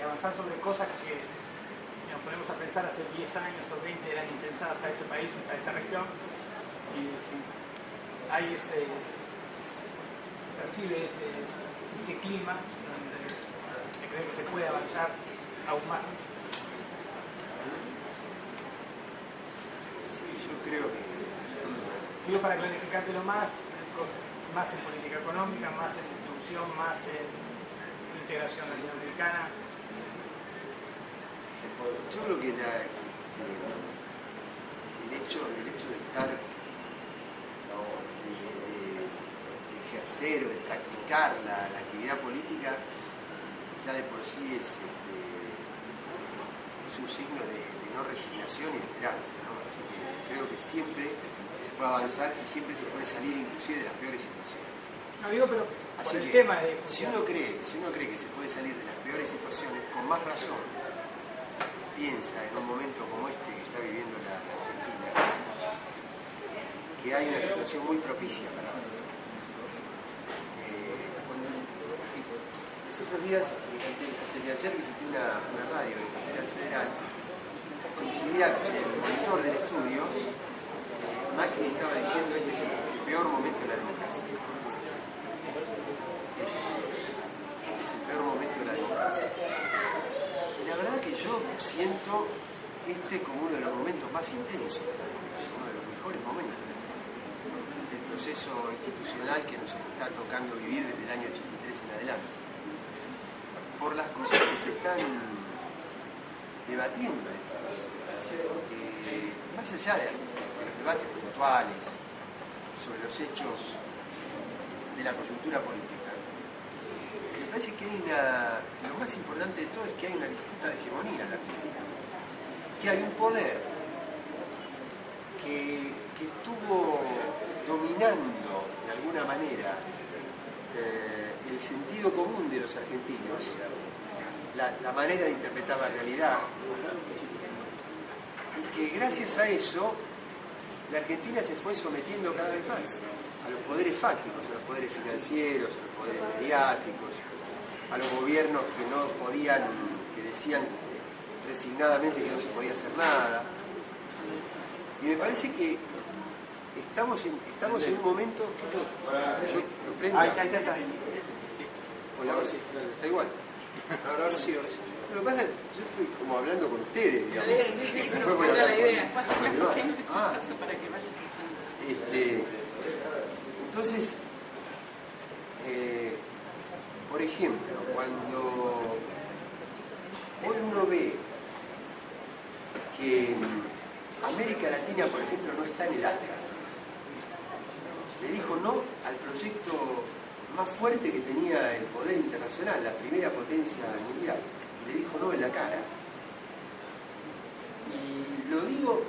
avanzar sobre cosas que, si nos ponemos a pensar, hace 10 años o 20 eran impensadas para este país y para esta región, y si hay percibe ese clima donde se cree que se puede avanzar aún más. Sí, yo creo que... Digo, para clarificártelo más en política económica, más en distribución, más en integración latinoamericana. Yo creo que el hecho de estar, ¿no?, de ejercer o de practicar la actividad política ya de por sí es un signo de no resignación y de esperanza, ¿no? Así que creo que siempre se puede avanzar y siempre se puede salir inclusive de las peores situaciones. No digo, pero así por el que, tema de... si uno cree que se puede salir de las peores situaciones, con más razón piensa en un momento como este que está viviendo la Argentina, que hay una situación muy propicia para avanzar. Los otros días, antes de ayer, visité una radio de Capital Federal. Coincidía con el monitor del estudio. Macri estaba diciendo: este es el peor momento de la democracia. Este es el peor momento de la democracia. Y la verdad que yo siento este como uno de los momentos más intensos de la democracia, uno de los mejores momentos del proceso institucional que nos está tocando vivir desde el año 83 en adelante. Por las cosas que se están debatiendo en el país, porque más allá de los debates puntuales sobre los hechos de la coyuntura política, me parece que lo más importante de todo es que hay una disputa de hegemonía en la Argentina, que hay un poder que estuvo dominando de alguna manera el sentido común de los argentinos, la manera de interpretar la realidad, y que gracias a eso la Argentina se fue sometiendo cada vez más a los poderes fácticos, a los poderes financieros, a los poderes mediáticos, a los gobiernos que no podían, que decían resignadamente que no se podía hacer nada. Y me parece que estamos en un momento que yo lo prendo. Ahí está. Hola, ahora sí, está igual. Ahora sí. Lo que pasa es que yo estoy como hablando con ustedes, digamos. Sí, Después voy a hablar la idea. Pasa con gente, Ah, pasa para que vaya escuchando. entonces, por ejemplo, cuando hoy uno ve que América Latina, por ejemplo, no está en el ALCA, le dijo no al proyecto más fuerte que tenía el poder internacional, la primera potencia mundial, le dijo no en la cara. Y lo digo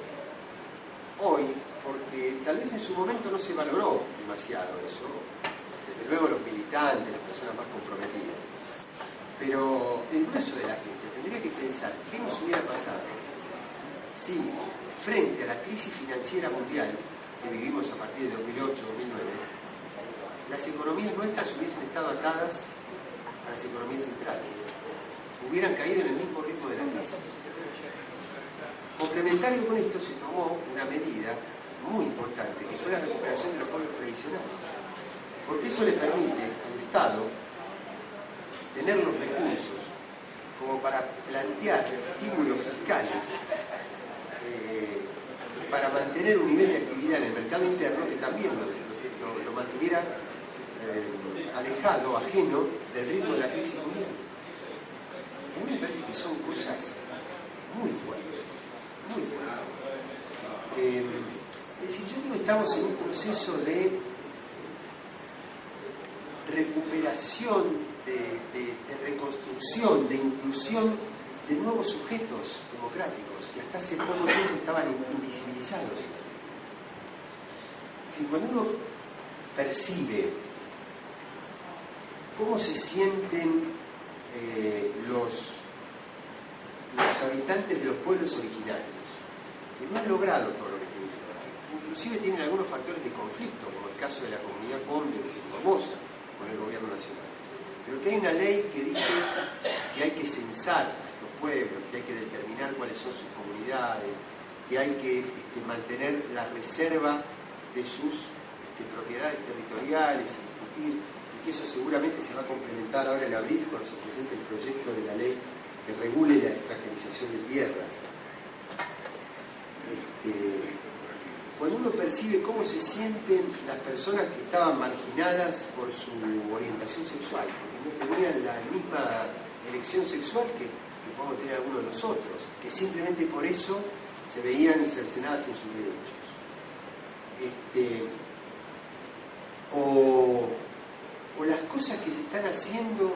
hoy porque tal vez en su momento no se valoró demasiado eso, desde luego los militantes, las personas más comprometidas, pero el grueso de la gente tendría que pensar qué nos hubiera pasado si frente a la crisis financiera mundial que vivimos a partir de 2008-2009, las economías nuestras hubiesen estado atadas a las economías centrales, hubieran caído en el mismo ritmo de la crisis. Complementario con esto se tomó una medida muy importante, que fue la recuperación de los fondos previsionales, porque eso le permite al Estado tener los recursos como para plantear estímulos fiscales para mantener un nivel de actividad en el mercado interno que también lo mantuviera alejado, ajeno del ritmo de la crisis mundial. A mí me parece que son cosas muy fuertes, muy fuertes. Es decir, yo creo que estamos en un proceso de recuperación, de reconstrucción, de inclusión de nuevos sujetos democráticos que hasta hace poco tiempo estaban invisibilizados. Es decir, cuando uno percibe cómo se sienten los habitantes de los pueblos originarios, que no han logrado todo lo que tienen, que inclusive tienen algunos factores de conflicto, como el caso de la comunidad Conde de Formosa con el gobierno nacional, pero que hay una ley que dice que hay que censar a estos pueblos, que hay que determinar cuáles son sus comunidades, que hay que mantener la reserva de sus propiedades territoriales y discutir, y que eso seguramente se va a complementar ahora en abril cuando se presente el proyecto de la ley que regule la extranjerización de tierras. Cuando uno percibe cómo se sienten las personas que estaban marginadas por su orientación sexual, porque no tenían la misma elección sexual que podemos tener algunos de nosotros, que simplemente por eso se veían cercenadas en sus derechos. O las cosas que se están haciendo,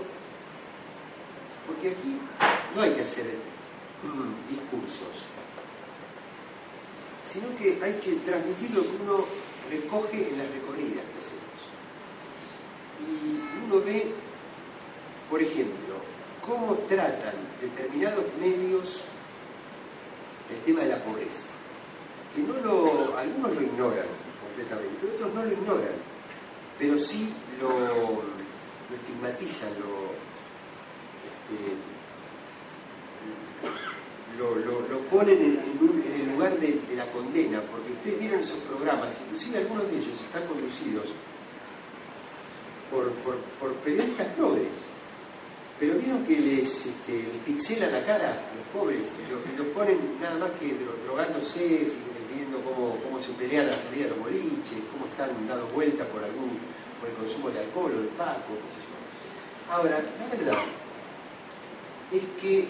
porque aquí no hay que hacer discursos, sino que hay que transmitir lo que uno recoge en las recorridas que hacemos. Y uno ve, por ejemplo, cómo tratan determinados medios el tema de la pobreza, que algunos lo ignoran completamente, pero otros no lo ignoran, pero sí lo estigmatizan, lo ponen en el lugar de la condena, porque ustedes vieron esos programas, inclusive algunos de ellos están conducidos por periodistas progres, pero vieron que les pixelan la cara a los pobres y los ponen nada más que drogándose, viendo cómo se pelean a la salida de los boliches, cómo están dando vueltas por el consumo de alcohol o de paco, qué sé yo. Ahora, la verdad es que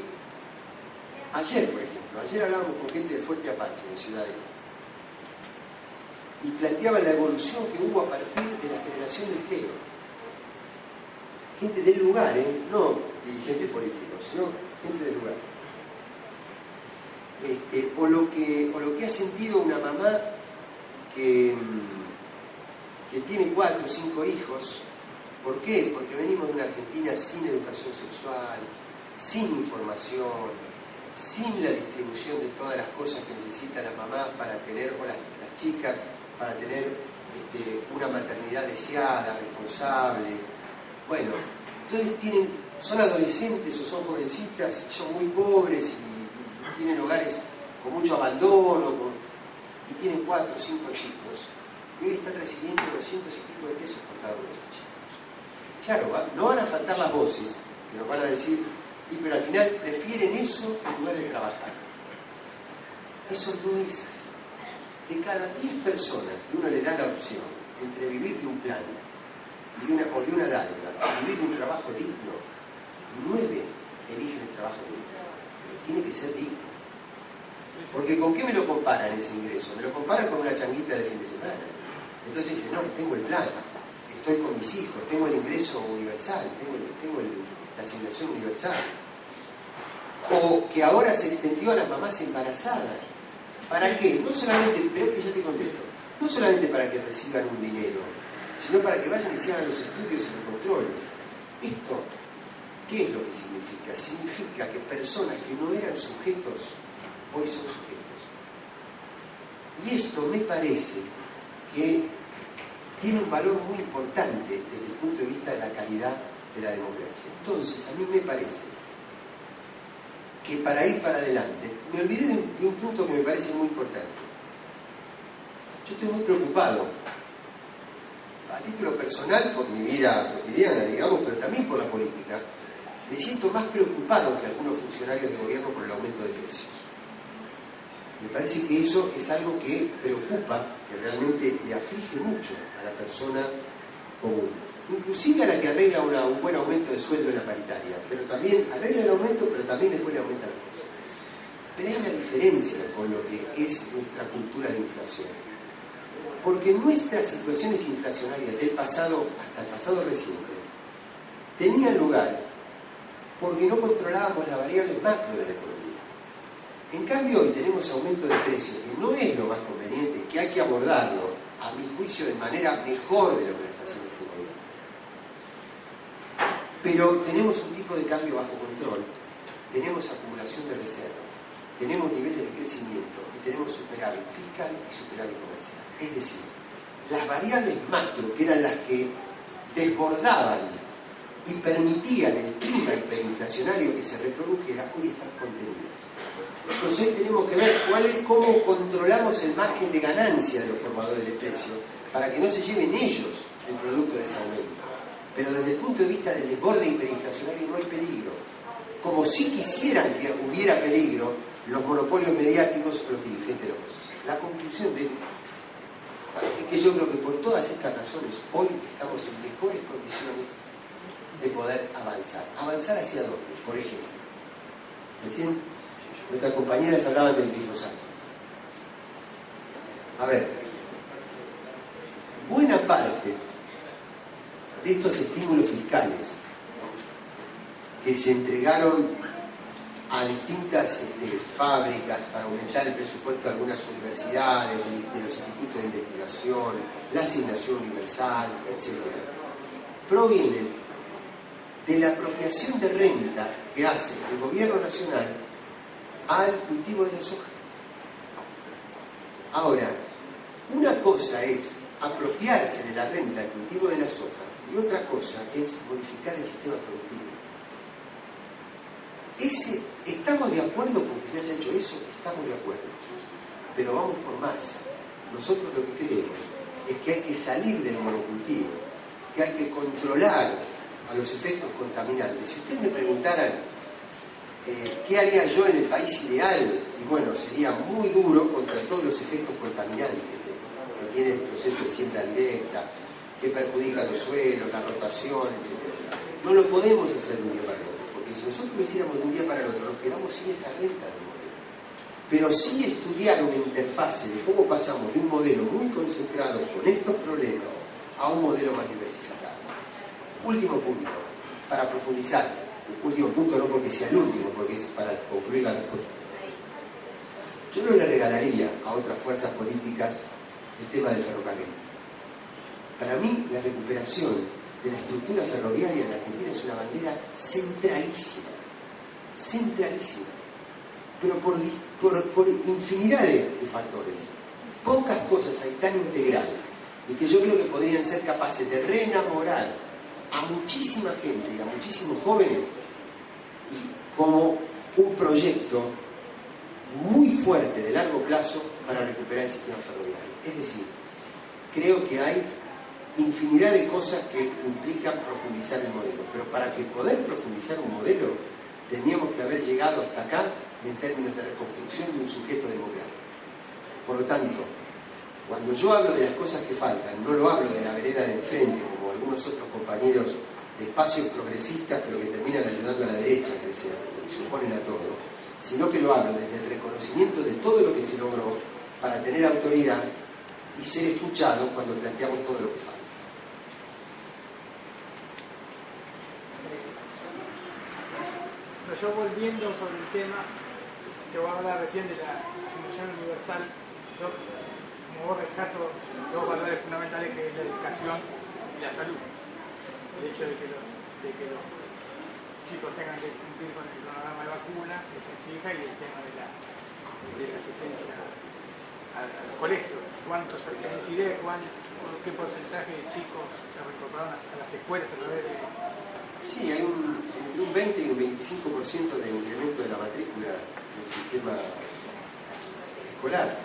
ayer, por ejemplo, hablábamos con gente de Fuerte Apache, en Ciudad de México, y planteaban la evolución que hubo a partir de la generación del clero. Gente del lugar, no dirigentes políticos, sino gente del lugar. O lo que ha sentido una mamá que tiene 4 o 5 hijos. ¿Por qué? Porque venimos de una Argentina sin educación sexual, sin información, sin la distribución de todas las cosas que necesitan las mamás para tener, o las chicas, para tener una maternidad deseada, responsable. Bueno, entonces son adolescentes o son jovencitas, y son muy pobres y tienen hogares con mucho abandono, y tienen 4 o 5 chicos, y hoy están recibiendo 200 y pico de pesos por cada uno de esos chicos. Claro, no van a faltar las voces que nos van a decir, pero al final prefieren eso en lugar de trabajar. Eso no es así. De cada 10 personas que uno le da la opción entre vivir de un plan o de una dádiva, y vivir de un trabajo digno, 9 eligen el trabajo digno. Pero tiene que ser digno. Porque ¿con qué me lo comparan ese ingreso? Me lo comparan con una changuita de fin de semana. Entonces dicen, no, tengo el plan, estoy con mis hijos, tengo el ingreso universal, tengo la asignación universal. O que ahora se extendió a las mamás embarazadas. ¿Para qué? No solamente, pero que ya te contesto, no solamente para que reciban un dinero, sino para que vayan y se hagan los estudios y los controles. Esto, ¿qué es lo que significa? Significa que personas que no eran sujetos, hoy son sujetos. Y esto me parece que tiene un valor muy importante desde el punto de vista de la calidad de la democracia. Entonces, a mí me parece que para ir para adelante, me olvidé de un punto que me parece muy importante. Yo estoy muy preocupado, a título personal, por mi vida cotidiana, digamos, pero también por la política. Me siento más preocupado que algunos funcionarios de gobierno por el aumento de precios. Me parece que eso es algo que preocupa, que realmente le aflige mucho a la persona común. Inclusive a la que arregla un buen aumento de sueldo en la paritaria, pero también arregla el aumento, pero también después le aumenta la cosa. Pero hay una diferencia con lo que es nuestra cultura de inflación. Porque nuestras situaciones inflacionarias del pasado hasta el pasado reciente tenían lugar porque no controlábamos las variables macro de la economía. En cambio hoy tenemos aumento de precios, que no es lo más conveniente, que hay que abordarlo, a mi juicio, de manera mejor de lo que lo está haciendo este gobierno. Pero tenemos un tipo de cambio bajo control, tenemos acumulación de reservas, tenemos niveles de crecimiento y tenemos superávit fiscal y superávit comercial. Es decir, las variables macro, que eran las que desbordaban y permitían el clima hiperinflacionario que se reprodujera, hoy están contenidas. Entonces hoy tenemos que ver cómo controlamos el margen de ganancia de los formadores de precios para que no se lleven ellos el producto de ese aumento. Pero desde el punto de vista del desborde hiperinflacionario no hay peligro. Como si quisieran que hubiera peligro los monopolios mediáticos o los dirigentes de la oposición. La conclusión de esto es que yo creo que por todas estas razones hoy estamos en mejores condiciones de poder avanzar. ¿Avanzar hacia dónde? Por ejemplo, recién nuestras compañeras hablaban del glifosato. A ver, buena parte de estos estímulos fiscales que se entregaron a distintas fábricas para aumentar el presupuesto de algunas universidades, de los institutos de investigación, la asignación universal, etc., provienen de la apropiación de renta que hace el gobierno nacional al cultivo de la soja. Ahora, una cosa es apropiarse de la renta del cultivo de la soja y otra cosa es modificar el sistema productivo. ¿Estamos de acuerdo con que se haya hecho eso? Estamos de acuerdo. Pero vamos por más. Nosotros lo que queremos es que hay que salir del monocultivo, que hay que controlar a los efectos contaminantes. Si ustedes me preguntaran ¿qué haría yo en el país ideal? Y bueno, sería muy duro contra todos los efectos contaminantes que tiene el proceso de siembra directa, que perjudica los suelos, la rotación, etc. No lo podemos hacer de un día para el otro, porque si nosotros lo hiciéramos de un día para el otro, nos quedamos sin esa renta del modelo. Pero sí estudiar una interfase de cómo pasamos de un modelo muy concentrado con estos problemas a un modelo más diversificado. Último punto, para profundizar. Último punto, no porque sea el último, porque es para concluir la respuesta. Yo no le regalaría a otras fuerzas políticas el tema del ferrocarril. Para mí, la recuperación de la estructura ferroviaria en Argentina es una bandera centralísima, pero por infinidad de factores. Pocas cosas hay tan integral y que yo creo que podrían ser capaces de reenamorar a muchísima gente y a muchísimos jóvenes y como un proyecto muy fuerte de largo plazo para recuperar el sistema ferroviario. Es decir, creo que hay infinidad de cosas que implican profundizar el modelo, pero para que poder profundizar un modelo teníamos que haber llegado hasta acá en términos de reconstrucción de un sujeto democrático. Por lo tanto, cuando yo hablo de las cosas que faltan, no lo hablo de la vereda de enfrente, como algunos otros compañeros de espacios progresistas, pero que terminan ayudando a la derecha a crecer, porque se oponen a todo, sino que lo hablo desde el reconocimiento de todo lo que se logró para tener autoridad y ser escuchado cuando planteamos todo lo que falta. Pero yo volviendo sobre el tema que voy a hablar recién de la asignación universal, yo como vos rescato dos valores fundamentales que es la educación y la salud. El hecho de que los chicos tengan que cumplir con el cronograma de vacuna que se exija y el tema de la asistencia a los colegios. ¿Tenés idea qué porcentaje de chicos se reincorporaron a las escuelas a través de...? Sí, hay entre un 20 y un 25% de incremento de la matrícula del sistema escolar.